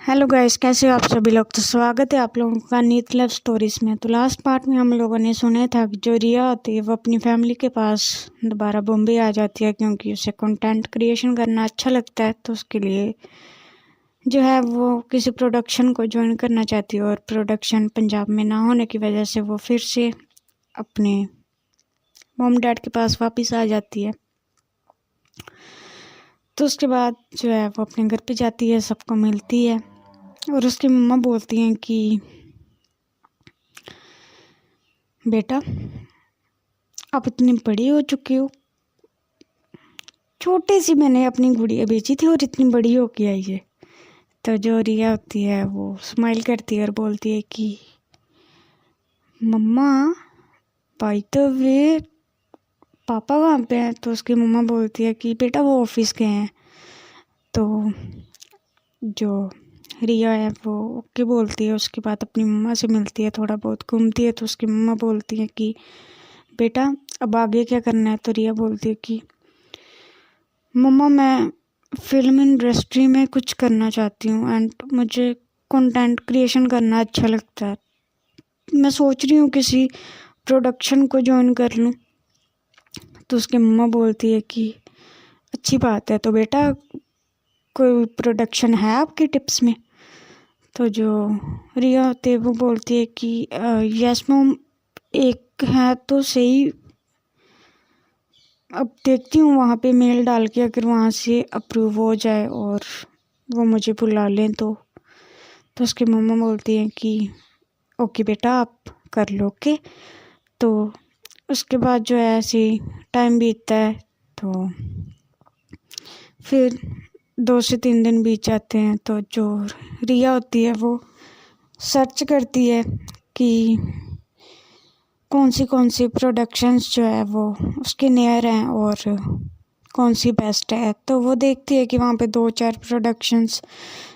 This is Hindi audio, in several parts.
हेलो गाइस, कैसे हो आप सभी लोग। तो स्वागत है आप लोगों का नीत लव स्टोरीज में। तो लास्ट पार्ट में हम लोगों ने सुना था कि जो रिया होती है वो अपनी फैमिली के पास दोबारा बॉम्बे आ जाती है क्योंकि उसे कंटेंट क्रिएशन करना अच्छा लगता है। तो उसके लिए जो है वो किसी प्रोडक्शन को ज्वाइन करना चाहती है और प्रोडक्शन पंजाब में ना होने की वजह से वो फिर से अपने मॉम डैड के पास वापस आ जाती है। तो उसके बाद जो है वो अपने घर पे जाती है, सबको मिलती है और उसकी मम्मा बोलती हैं कि बेटा आप इतनी बड़ी हो चुकी हो, छोटी सी मैंने अपनी गुड़िया बेची थी और इतनी बड़ी हो के आई है। तो जो रिया होती है वो स्माइल करती है और बोलती है कि मम्मा बाय द वे पापा कहाँ पे हैं। तो उसकी मम्मा बोलती है कि बेटा वो ऑफिस गए हैं। तो जो रिया है वो ओके बोलती है। उसके बाद अपनी मम्मा से मिलती है, थोड़ा बहुत घूमती है। तो उसकी मम्मा बोलती है कि बेटा अब आगे क्या करना है। तो रिया बोलती है कि मम्मा मैं फिल्म इंडस्ट्री में कुछ करना चाहती हूँ एंड मुझे कंटेंट क्रिएशन करना अच्छा लगता है। मैं सोच रही हूँ किसी प्रोडक्शन को ज्वाइन कर लूँ। तो उसकी मम्मा बोलती है कि अच्छी बात है, तो बेटा कोई प्रोडक्शन है आपके टिप्स में। तो जो रिया होती है वो बोलती है कि यस मॉम, एक है तो सही, अब देखती हूँ वहाँ पे मेल डाल के अगर वहाँ से अप्रूव हो जाए और वो मुझे बुला लें तो उसकी मम्मा बोलती हैं कि ओके बेटा आप कर लो के। तो उसके बाद जो है ऐसे टाइम बीतता है। तो फिर 2 से 3 दिन बीत जाते हैं। तो जो रिया होती है वो सर्च करती है कि कौन सी प्रोडक्शंस जो है वो उसके नियर हैं और कौन सी बेस्ट है। तो वो देखती है कि वहाँ पे 2-4 प्रोडक्शंस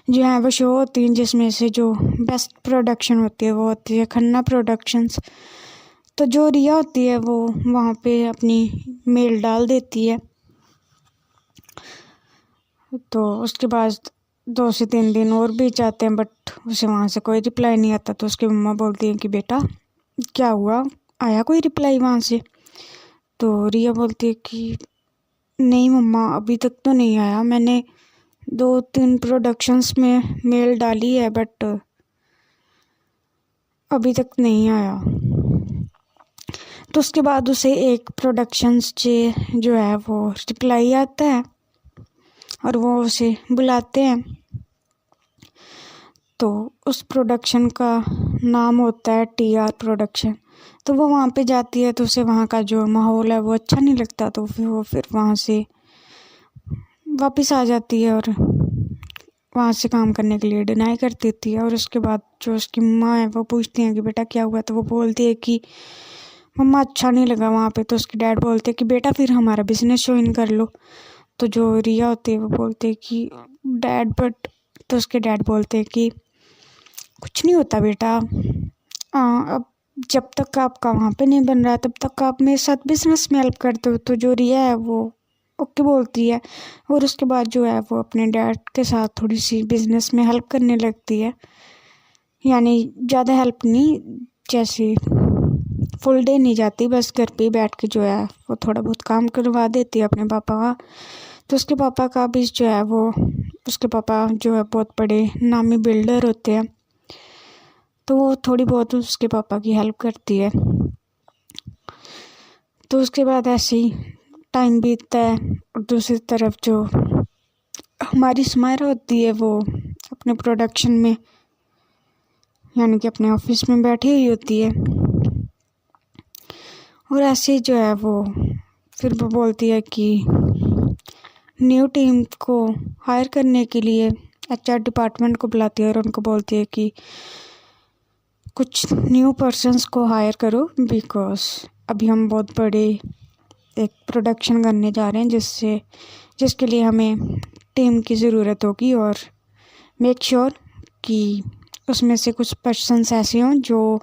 जो हैं वो शो होती हैं, जिसमें से जो बेस्ट प्रोडक्शन होती है वो होती है खन्ना प्रोडक्शंस। तो जो रिया होती है वो वहाँ पे अपनी मेल डाल देती है। तो उसके बाद 2 से 3 दिन और बीत जाते हैं बट उसे वहाँ से कोई रिप्लाई नहीं आता। तो उसकी मम्मा बोलती है कि बेटा क्या हुआ, आया कोई रिप्लाई वहाँ से। तो रिया बोलती है कि नहीं मम्मा अभी तक तो नहीं आया, मैंने 2-3 प्रोडक्शंस में मेल डाली है बट अभी तक नहीं आया। तो उसके बाद उसे एक प्रोडक्शंस जो है वो रिप्लाई आता है और वो उसे बुलाते हैं। तो उस प्रोडक्शन का नाम होता है TR प्रोडक्शन। तो वो वहाँ पे जाती है तो उसे वहाँ का जो माहौल है वो अच्छा नहीं लगता। तो फिर वहाँ से वापस आ जाती है और वहाँ से काम करने के लिए डिनाई कर देती है। और उसके बाद जो उसकी मम्मा है वो पूछती हैं कि बेटा क्या हुआ। तो वो बोलती है कि मम्मा अच्छा नहीं लगा वहाँ पे। तो उसके डैड बोलते हैं कि बेटा फिर हमारा बिजनेस ज्वाइन कर लो। तो जो रिया होती है वो बोलते हैं कि डैड बट। तो उसके डैड बोलते हैं कि कुछ नहीं होता बेटा, अब जब तक आपका वहाँ पे नहीं बन रहा तब तक आप मेरे साथ बिजनेस में हेल्प करते हो। तो जो रिया है वो ओके बोलती है और उसके बाद जो है वो अपने डैड के साथ थोड़ी सी बिजनेस में हेल्प करने लगती है। यानी ज़्यादा हेल्प नहीं, जैसे फुल डे नहीं जाती, बस घर पे ही बैठ के जो है वो थोड़ा बहुत काम करवा देती है अपने पापा का। तो उसके पापा का भी जो है वो उसके पापा जो है बहुत बड़े नामी बिल्डर होते हैं। तो वो थोड़ी बहुत उसके पापा की हेल्प करती है। तो उसके बाद ऐसे ही टाइम बीतता है और दूसरी तरफ जो हमारी स्माइरा होती है वो अपने प्रोडक्शन में यानी कि अपने ऑफिस में बैठी हुई होती है। और ऐसे ही जो है वो फिर वो बोलती है कि न्यू टीम को हायर करने के लिए HR डिपार्टमेंट को बुलाती है और उनको बोलती है कि कुछ न्यू पर्सन्स को हायर करो बिकॉज अभी हम बहुत बड़े एक प्रोडक्शन करने जा रहे हैं जिसके लिए हमें टीम की ज़रूरत होगी और मेक श्योर कि उसमें से कुछ पर्सन्स ऐसे हों जो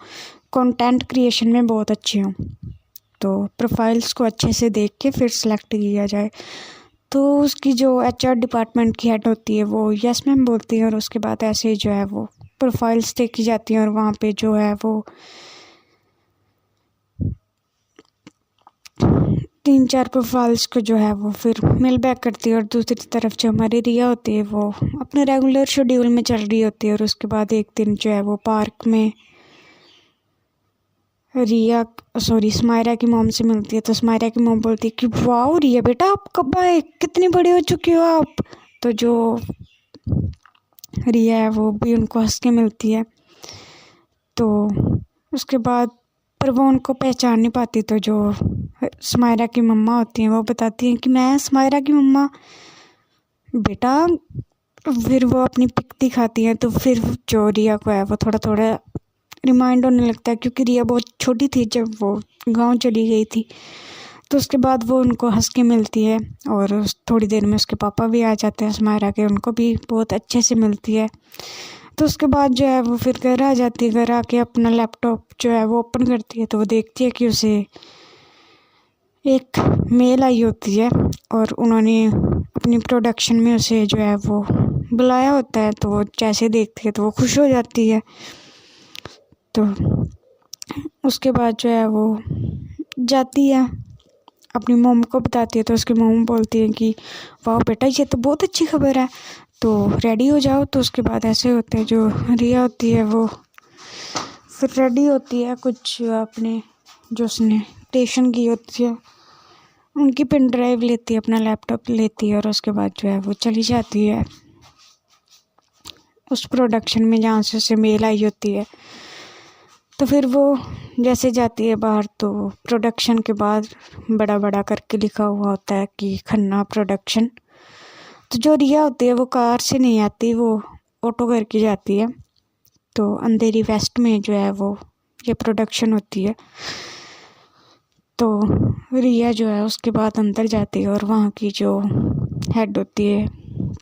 कंटेंट क्रिएशन में बहुत अच्छे हों। तो प्रोफाइल्स को अच्छे से देख के फिर सेलेक्ट किया जाए। तो उसकी जो HR डिपार्टमेंट की हेड होती है वो यस मैम बोलती है, और उसके बाद ऐसे ही जो है वो प्रोफाइल्स देखी जाती हैं, और वहाँ पे जो है वो 3-4 प्रोफाइल्स को जो है वो फिर मेल बैक करती है। और दूसरी तरफ जो हमारी रिया होती है वो अपने रेगुलर शेड्यूल में चल रही होती है। और उसके बाद एक दिन जो है वो पार्क में स्मायरा की मॉम से मिलती है। तो स्मायरा की मॉम बोलती है कि वाह रिया बेटा आप कब आए, कितनी बड़ी हो चुकी हो आप। तो जो रिया है वो भी उनको हंस के मिलती है। तो उसके बाद पर वो उनको पहचान नहीं पाती। तो जो स्मायरा की मम्मा होती हैं वो बताती हैं कि मैं स्मायरा की मम्मा बेटा। फिर वो अपनी पिक दिखाती हैं। तो फिर जो रिया को है वो थोड़ा थोड़ा रिमाइंड होने लगता है, क्योंकि रिया बहुत छोटी थी जब वो गांव चली गई थी। तो उसके बाद वो उनको हंस के मिलती है, और थोड़ी देर में उसके पापा भी आ जाते हैं स्मायरा के, उनको भी बहुत अच्छे से मिलती है। तो उसके बाद जो है वो फिर घर आ जाती है। घर आके अपना लैपटॉप जो है वो ओपन करती है। तो वो देखती है कि उसे एक मेल आई होती है, और उन्होंने अपनी प्रोडक्शन में उसे जो है वो बुलाया होता है। तो वो जैसे देखती है तो वो खुश हो जाती है। तो उसके बाद जो है वो जाती है, अपनी मोम को बताती है। तो उसकी मोम बोलती है कि वाह बेटा ये तो बहुत अच्छी खबर है, तो रेडी हो जाओ। तो उसके बाद ऐसे होते हैं, जो रिया होती है वो फिर रेडी होती है, कुछ अपने जो उसने स्टेशन की होती है उनकी पेन ड्राइव लेती है, अपना लैपटॉप लेती है, और उसके बाद जो है वो चली जाती है उस प्रोडक्शन में जहाँ से उसे मेल आई होती है। तो फिर वो जैसे जाती है बाहर, तो प्रोडक्शन के बाद बड़ा बड़ा करके लिखा हुआ होता है कि खन्ना प्रोडक्शन। तो जो रिया होती है वो कार से नहीं आती, वो ऑटो करके जाती है। तो अंधेरी वेस्ट में जो है वो ये प्रोडक्शन होती है। तो रिया जो है उसके बाद अंदर जाती है, और वहाँ की जो हेड होती है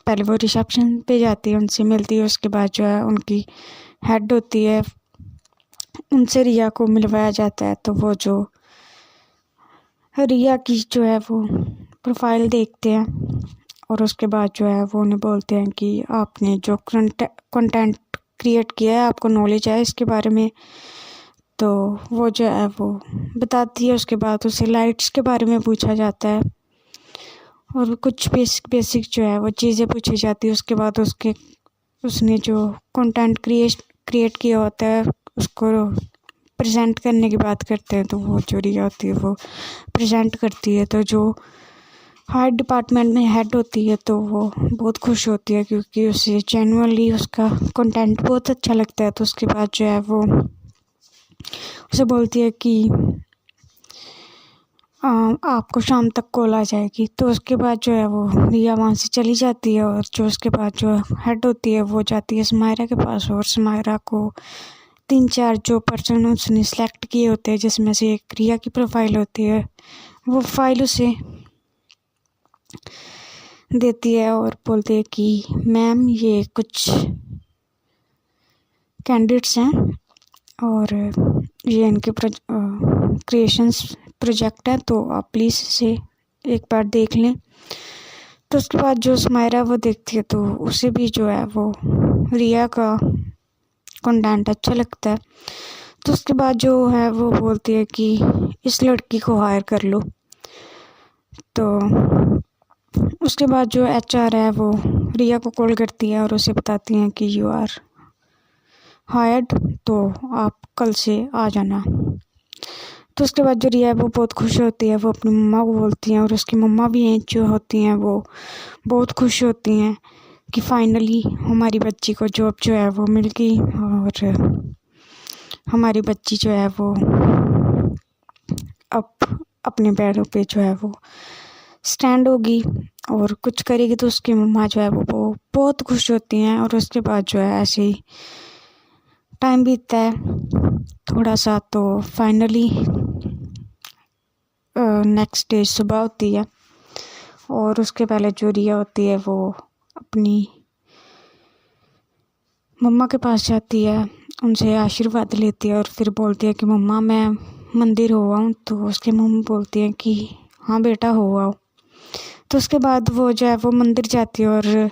पहले वो रिसेप्शन पे जाती है, उनसे मिलती है। उसके बाद जो है उनकी हेड होती है उनसे रिया को मिलवाया जाता है। तो वो जो रिया की जो है वो प्रोफाइल देखते हैं, और उसके बाद जो है वो उन्हें बोलते हैं कि आपने जो कंटेंट क्रिएट किया है, आपको नॉलेज है इसके बारे में। तो वो जो है वो बताती है। उसके बाद उसे लाइट्स के बारे में पूछा जाता है, और कुछ बेसिक जो है वो चीज़ें पूछी जाती है। उसके बाद उसने जो कंटेंट क्रिएट किया होता है उसको प्रेजेंट करने की बात करते हैं। तो वो जो रिया होती है वो प्रेजेंट करती है। तो जो हर डिपार्टमेंट में हेड होती है तो वो बहुत खुश होती है, क्योंकि उसे जेन्युइनली उसका कंटेंट बहुत अच्छा लगता है। तो उसके बाद जो है वो उसे बोलती है कि आपको शाम तक कॉल आ जाएगी। तो उसके बाद जो है वो रिया वहाँ से चली जाती है, और जो उसके बाद जो हेड होती है वो जाती है स्मायरा के पास, और स्मायरा को 3-4 जो पर्सन उसने सेलेक्ट किए होते हैं, जिसमें से एक रिया की प्रोफाइल होती है, वो फाइल उसे देती है, और बोलती है कि मैम ये कुछ कैंडिडेट्स हैं, और ये इनके क्रिएशंस प्रोजेक्ट है, तो आप प्लीज़ इसे एक बार देख लें। तो उसके बाद जो स्मायरा वो देखती है, तो उसे भी जो है वो रिया का कंटेंट अच्छा लगता है। तो उसके बाद जो है वो बोलती है कि इस लड़की को हायर कर लो। तो उसके बाद जो HR है वो रिया को कॉल करती है, और उसे बताती हैं कि यू आर हायर्ड, तो आप कल से आ जाना। तो उसके बाद जो रिया है वो बहुत खुश होती है, वो अपनी मम्मा को बोलती हैं, और उसकी मम्मा भी हैं जो होती हैं वो बहुत खुश होती हैं कि फाइनली हमारी बच्ची को जॉब जो है वो मिल गई, और हमारी बच्ची जो है वो अब अपने पैरों पे जो है वो स्टैंड होगी और कुछ करेगी। तो उसकी मम्मा जो है वो बहुत खुश होती हैं। और उसके बाद जो है ऐसे ही टाइम बीतता है थोड़ा सा, तो फाइनली नेक्स्ट डे सुबह होती है, और उसके पहले जो रिया होती है वो अपनी मम्मा के पास जाती है, उनसे आशीर्वाद लेती है, और फिर बोलती है कि मम्मा मैं मंदिर हो आऊँ। तो उसकी मम्मी बोलती है कि हाँ बेटा हो आओ। तो उसके बाद वो जो है वो मंदिर जाती है, और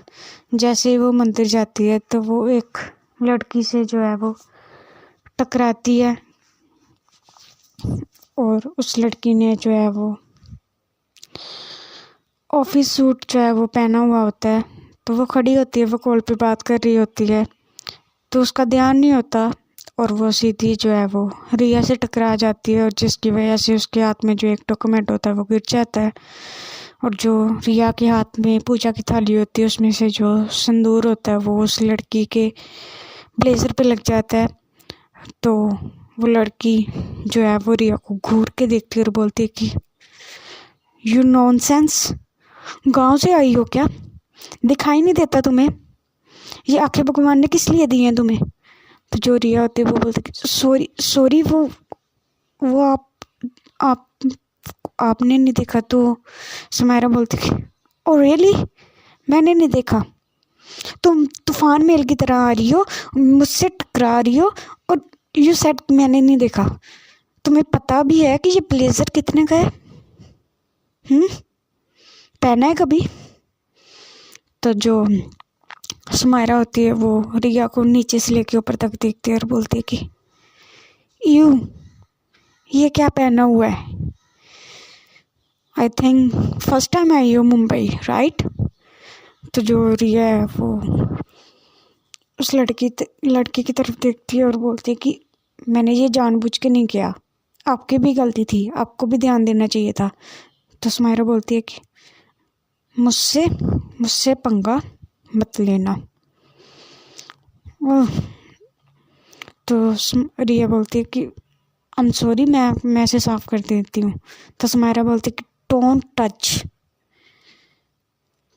जैसे ही वो मंदिर जाती है तो वो एक लड़की से जो है वो टकराती है, और उस लड़की ने जो है वो ऑफिस सूट जो है वो पहना हुआ होता है। तो वो खड़ी होती है, वो कॉल पे बात कर रही होती है, तो उसका ध्यान नहीं होता और वो सीधी जो है वो रिया से टकरा जाती है, और जिसकी वजह से उसके हाथ में जो एक डॉक्यूमेंट होता है वो गिर जाता है, और जो रिया के हाथ में पूजा की थाली होती है उसमें से जो सिंदूर होता है वो उस लड़की के ब्लेज़र पे लग जाता है। तो वो लड़की जो है वो रिया को घूर के देखती है और बोलती है कि यू नॉनसेंस, गांव से आई हो क्या? दिखाई नहीं देता तुम्हें? ये आंखें भगवान ने किस लिए दी हैं तुम्हें? तो जो रिया होती है वो बोलती है सॉरी सॉरी, वो आप आपने नहीं देखा? तो समायरा बोलती कि ओ रियली, मैंने नहीं देखा? तुम तूफान मेल की तरह आ रही हो, मुझसे टकरा रही हो, और यू सेड मैंने नहीं देखा। तुम्हें पता भी है कि ये ब्लेजर कितने का है? पहना है कभी? तो जो समायरा होती है वो रिया को नीचे से लेके ऊपर तक देखती है और बोलती है कि यू, ये क्या पहना हुआ है? I think first time I हो मुंबई, राइट? तो जो रिया है वो उस लड़की की तरफ देखती है और बोलती है कि मैंने ये जानबूझ के नहीं किया, आपकी भी गलती थी, आपको भी ध्यान देना चाहिए था। तो समायरा बोलती है कि मुझसे पंगा मत लेना। तो रिया बोलती है कि आई एम सॉरी, मैं इसे साफ कर देती हूँ। तो समायरा बोलती है कि डोंट टच,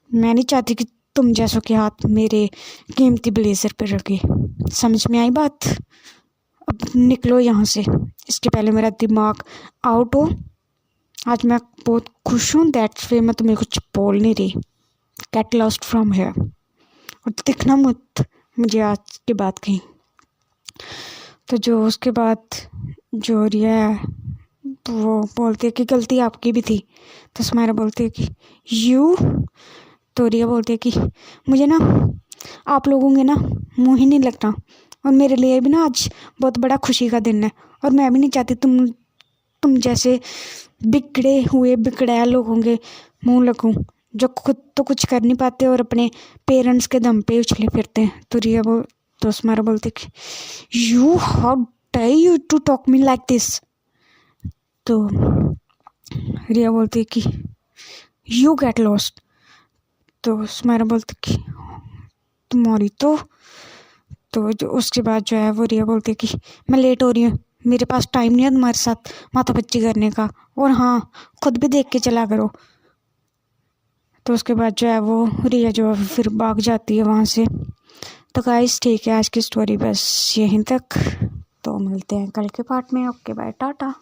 मैं नहीं चाहती कि तुम जैसों के हाथ मेरे कीमती ब्लेजर पर रखे। समझ में आई बात? अब निकलो यहाँ से, इसके पहले मेरा दिमाग आउट हो। आज मैं बहुत खुश हूँ, दैट्स वे मैं तुम्हें कुछ बोल नहीं रही। गेट लॉस्ट फ्रॉम हेयर, और दिखना मत मुझे आज के बाद कहीं। तो जो उसके बाद जो रिया है तो वो बोलती है कि गलती आपकी भी थी। तो समायरा बोलती है कि यू, तो रिया बोलती है कि मुझे ना आप लोगों के ना मुँह ही नहीं लगता, और मेरे लिए भी ना आज बहुत बड़ा खुशी का दिन है, और मैं भी नहीं चाहती तुम जैसे बिगड़े हुए बिगड़ैल लोगों के मुँह लगूं, जो खुद तो कुछ कर नहीं पाते और अपने पेरेंट्स के दम पे उछले फिरते हैं। तो समायरा बोलती है कि you, how dare you to talk me like this. तो रिया बोलती है कि यू गेट लॉस्ट। तो समायरा बोलती कि तुम्हारी तो जो उसके बाद जो है वो रिया बोलती है कि मैं लेट हो रही हूँ, मेरे पास टाइम नहीं है तुम्हारे साथ माथापच्ची करने का, और हाँ, खुद भी देख के चला करो। तो उसके बाद जो है वो रिया जो है फिर भाग जाती है वहाँ से। तो गाइस ठीक है, आज की स्टोरी बस यहीं तक। तो मिलते हैं कल के पार्ट में। Okay bye, Tata.